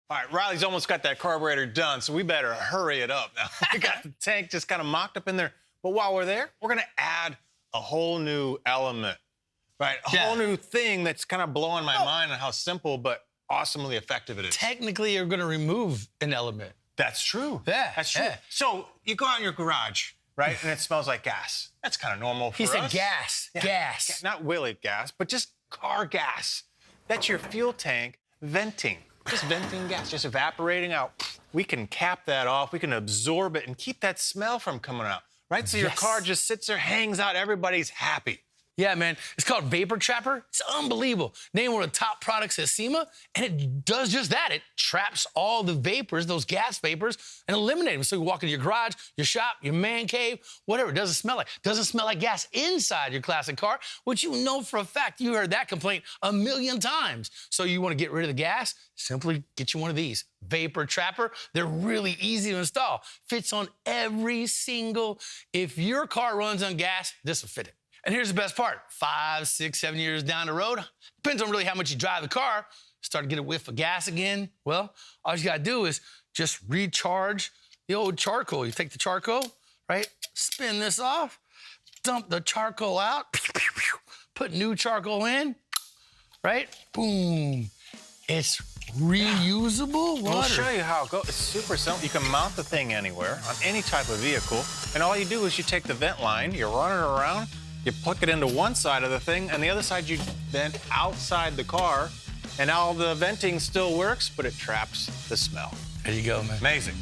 All right, Riley's almost got that carburetor done, so we better hurry it up now. We got the tank just kind of mocked up in there. But while we're there, we're going to add a whole new element, right? A whole new thing that's kind of blowing my mind on how simple but awesomely effective it is. Technically, you're going to remove an element. That's true. Yeah. That's true. Yeah. So you go out in your garage, right, and it smells like gas. That's kind of normal for us. He said gas. Yeah. Gas. Not Willie gas, but just car gas. That's your fuel tank venting. Just venting gas, just evaporating out. We can cap that off. We can absorb it and keep that smell from coming out, right? So your car just sits there, hangs out. Everybody's happy. Yeah, man. It's called Vapor Trapper. It's unbelievable. Named one of the top products at SEMA, and it does just that. It traps all the vapors, those gas vapors, and eliminates them. So you walk into your garage, your shop, your man cave, whatever. It doesn't smell like. Doesn't smell like gas inside your classic car, which you know for a fact. You heard that complaint a million times. So you want to get rid of the gas? Simply get you one of these. Vapor Trapper. They're really easy to install. Fits on every single. If your car runs on gas, this will fit it. And here's the best part. 5, 6, 7 years down the road, depends on really how much you drive the car, start to get a whiff of gas again. Well, all you gotta do is just recharge the old charcoal. You take the charcoal, right? Spin this off, dump the charcoal out, put new charcoal in, right? Boom. It's reusable water. We'll show you how it goes. It's super simple. You can mount the thing anywhere on any type of vehicle, and all you do is you take the vent line, you run it around, you plug it into one side of the thing, and the other side you vent outside the car, and all the venting still works, but it traps the smell. There you go, man. Amazing.